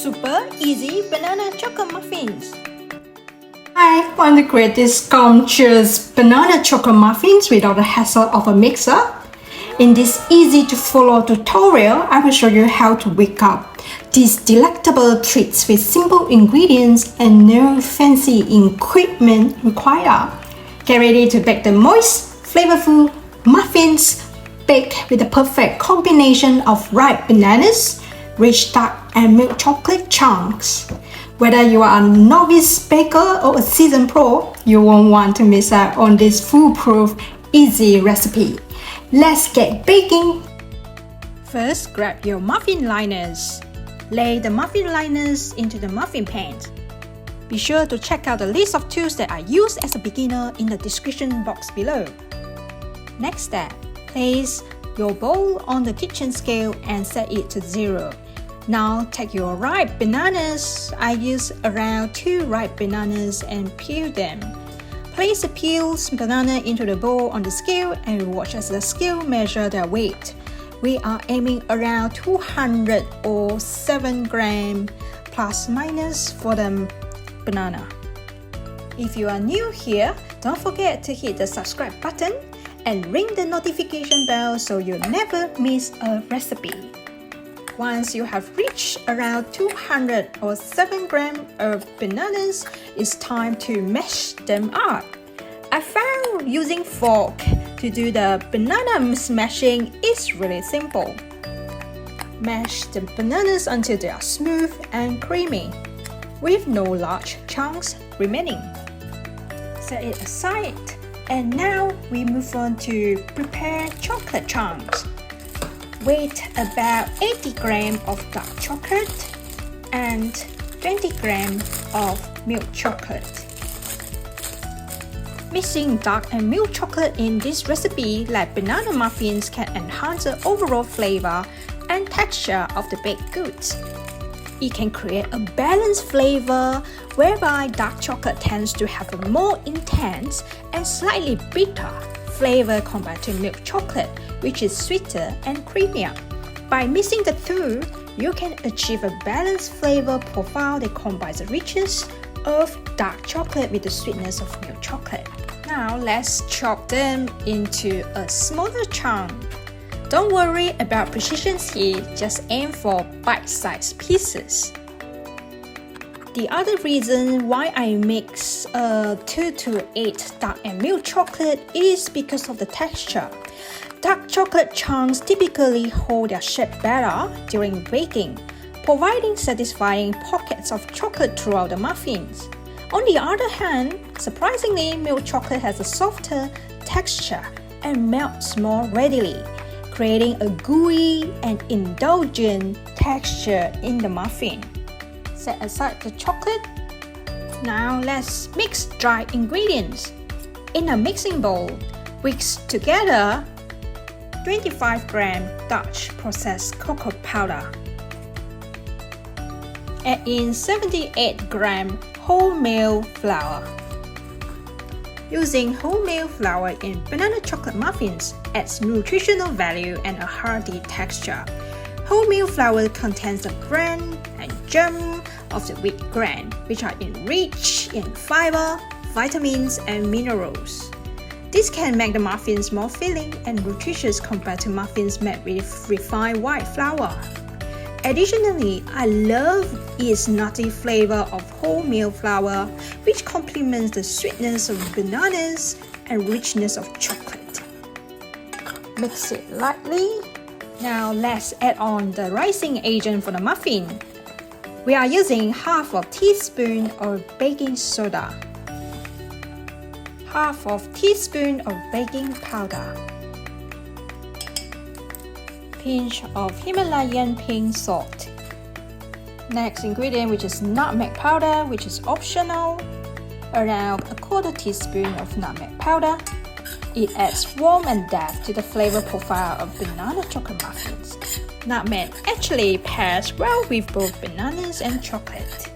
Super easy banana chocolate muffins. I want to create these scrumptious banana chocolate muffins without the hassle of a mixer. In this easy to follow tutorial, I will show you how to whip up these delectable treats with simple ingredients and no fancy equipment required. Get ready to bake the moist, flavorful muffins baked with the perfect combination of ripe bananas, rich dark and milk chocolate chunks. Whether you are a novice baker or a seasoned pro, you won't want to miss out on this foolproof, easy recipe. Let's get baking! First, grab your muffin liners. Lay the muffin liners into the muffin pan. Be sure to check out the list of tools that I use as a beginner in the description box below. Next step, place your bowl on the kitchen scale and set it to 0. Now take your ripe bananas. I use around 2 ripe bananas and peel them. Place the peeled banana into the bowl on the scale and watch as the scale measure their weight. We are aiming around 200 or 7 grams plus minus for the banana. If you are new here, don't forget to hit the subscribe button and ring the notification bell so you never miss a recipe. Once you have reached around 200 or 7 grams of bananas, it's time to mash them up. I found using fork to do the banana smashing is really simple. Mash the bananas until they are smooth and creamy, with no large chunks remaining. Set it aside, and now we move on to prepare chocolate chunks. Weight about 80 grams of dark chocolate and 20 grams of milk chocolate. Mixing dark and milk chocolate in this recipe like banana muffins can enhance the overall flavor and texture of the baked goods. It can create a balanced flavor whereby dark chocolate tends to have a more intense and slightly bitter flavor compared to milk chocolate, which is sweeter and creamier. By mixing the two, you can achieve a balanced flavor profile that combines the richness of dark chocolate with the sweetness of milk chocolate. Now let's chop them into a smaller chunk. Don't worry about precision here, just aim for bite-sized pieces. The other reason why I mix 2 to 8 dark and milk chocolate is because of the texture. Dark chocolate chunks typically hold their shape better during baking, providing satisfying pockets of chocolate throughout the muffins. On the other hand, surprisingly, milk chocolate has a softer texture and melts more readily, creating a gooey and indulgent texture in the muffin. Set aside the chocolate. Now let's mix dry ingredients. In a mixing bowl, whisk together 25 grams Dutch processed cocoa powder. Add in 78 grams wholemeal flour. Using wholemeal flour in banana chocolate muffins adds nutritional value and a hearty texture. Wholemeal flour contains the bran and germ of the wheat grain, which are rich in fiber, vitamins, and minerals. This can make the muffins more filling and nutritious compared to muffins made with refined white flour. Additionally, I love its nutty flavor of wholemeal flour, which complements the sweetness of bananas and richness of chocolate. Mix it lightly. Now let's add on the rising agent for the muffin. We are using half a teaspoon of baking soda, half of teaspoon of baking powder, pinch of Himalayan pink salt. Next ingredient, which is nutmeg powder, which is optional, around a quarter teaspoon of nutmeg powder. It adds warmth and depth to the flavor profile of banana chocolate muffins. Nutmeg actually pairs well with both bananas and chocolate.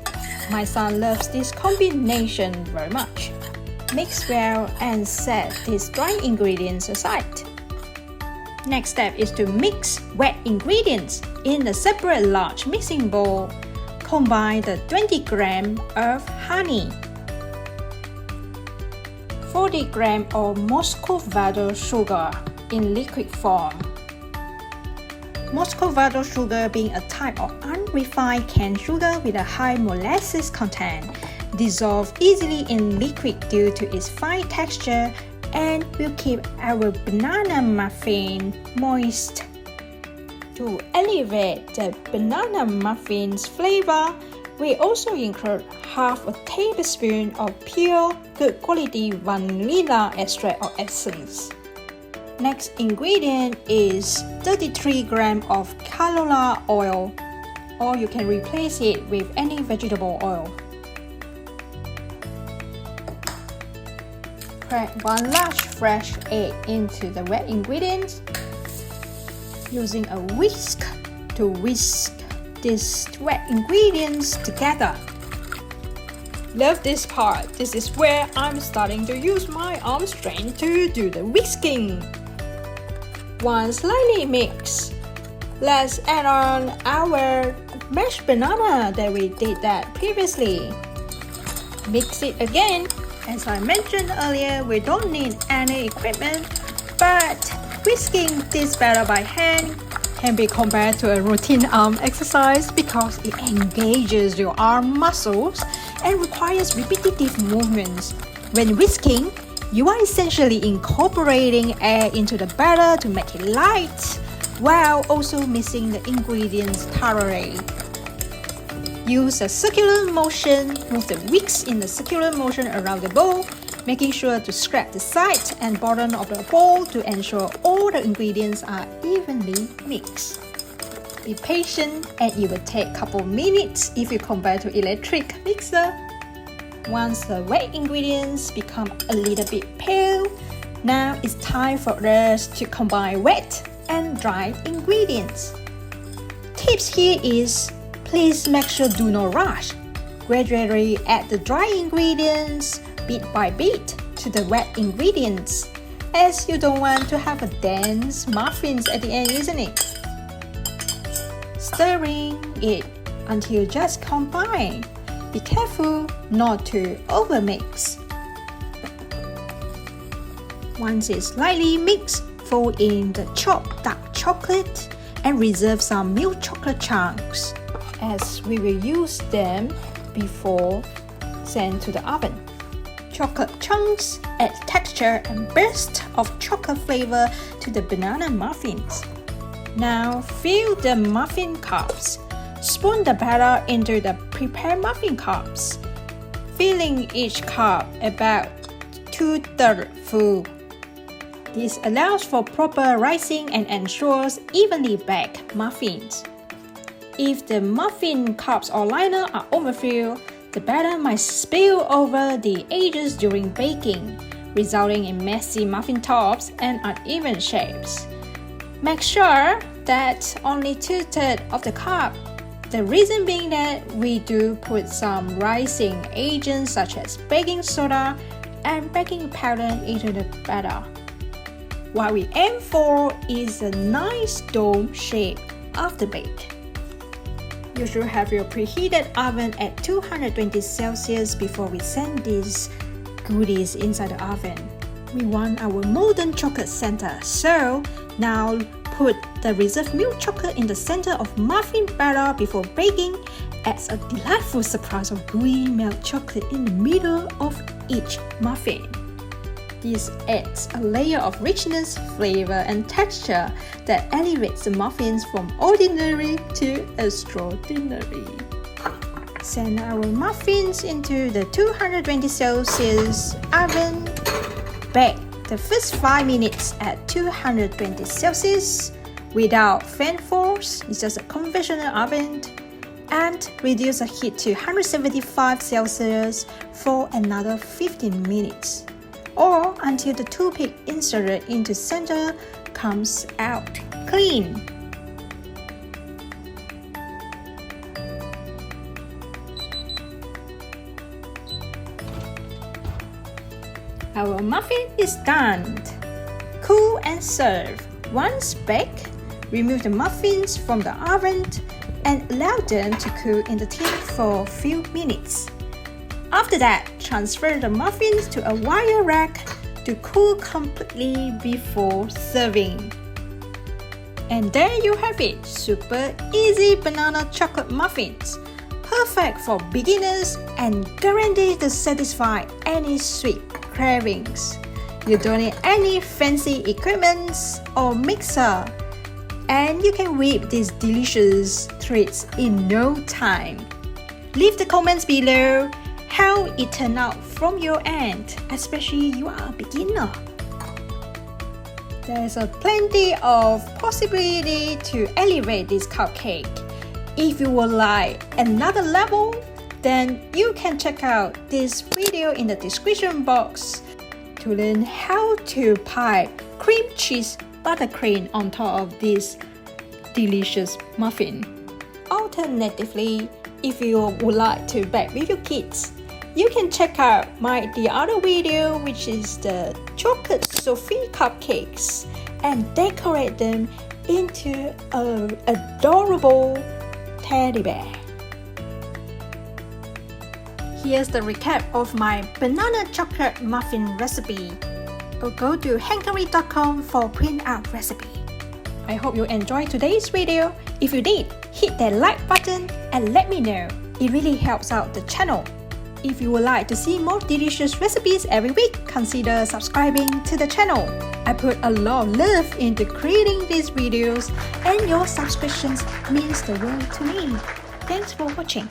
My son loves this combination very much. Mix well and set these dry ingredients aside. Next step is to mix wet ingredients in a separate large mixing bowl. Combine the 20 grams of honey, 40 grams of muscovado sugar in liquid form. Muscovado sugar being a type of unrefined cane sugar with a high molasses content, dissolves easily in liquid due to its fine texture and will keep our banana muffin moist. To elevate the banana muffin's flavor, we also include half a tablespoon of pure, good quality vanilla extract or essence. Next ingredient is 33 grams of canola oil, or you can replace it with any vegetable oil. Crack 1 large fresh egg into the wet ingredients, using a whisk to whisk these wet ingredients together. Love this part. This is where I'm starting to use my arm strength to do the whisking. Once slightly mixed, let's add on our mashed banana that we did that previously. Mix it again. As I mentioned earlier, we don't need any equipment, but whisking this batter by hand can be compared to a routine arm exercise because it engages your arm muscles and requires repetitive movements. When whisking, you are essentially incorporating air into the batter to make it light, while also mixing the ingredients thoroughly. Use a circular motion, move the wicks in the circular motion around the bowl, making sure to scrape the sides and bottom of the bowl to ensure all the ingredients are evenly mixed. Be patient and it will take a couple minutes if you compare to electric mixer. Once the wet ingredients become a little bit pale, now it's time for us to combine wet and dry ingredients. Tips here is, please make sure do not rush. Gradually add the dry ingredients bit by bit to the wet ingredients, as you don't want to have a dense muffins at the end, isn't it? Stirring it until just combine. Be careful not to overmix. Once it's slightly mixed, fold in the chopped dark chocolate and reserve some milk chocolate chunks, as we will use them before sent to the oven. Chocolate chunks add texture and burst of chocolate flavor to the banana muffins. Now fill the muffin cups. Spoon the batter into the prepared muffin cups, filling each cup about 2/3 full. This allows for proper rising and ensures evenly baked muffins. If the muffin cups or liner are overfilled, the batter might spill over the edges during baking, resulting in messy muffin tops and uneven shapes. Make sure that only 2/3 of the cup. The reason being that we do put some rising agents such as baking soda and baking powder into the batter. What we aim for is a nice dome shape after bake. You should have your preheated oven at 220 Celsius before we send these goodies inside the oven. We want our molten chocolate center, so now put the reserved milk chocolate in the center of muffin batter before baking. Adds a delightful surprise of gooey milk chocolate in the middle of each muffin. This adds a layer of richness, flavor, and texture that elevates the muffins from ordinary to extraordinary. Send our muffins into the 220 Celsius oven. Bake the first 5 minutes at 220 Celsius without fan force. It's just a conventional oven. And reduce the heat to 175 Celsius for another 15 minutes, or until the toothpick inserted into center comes out clean. Our muffin is done. Cool and serve. Once baked, remove the muffins from the oven. and allow them to cook in the tin for a few minutes. After that, transfer the muffins to a wire rack to cool completely before serving. And there you have it, super easy banana chocolate muffins. Perfect for beginners and guaranteed to satisfy any sweet cravings. You don't need any fancy equipment or mixer, and you can whip these delicious treats in no time. Leave the comments below how it turned out from your end, especially you are a beginner. There's plenty of possibility to elevate this cupcake. If you would like another level, then you can check out this video in the description box to learn how to pile cream cheese buttercream on top of this delicious muffin. Alternatively, if you would like to bake with your kids, you can check out the other video, which is the chocolate souffle cupcakes, and decorate them into an adorable teddy bear. Here's the recap of my banana chocolate muffin recipe. Go to hankery.com for print out recipe. I hope you enjoyed today's video. If you did, hit that like button and let me know. It really helps out the channel. If you would like to see more delicious recipes every week, consider subscribing to the channel. I put a lot of love into creating these videos, and your subscriptions means the world to me. Thanks for watching.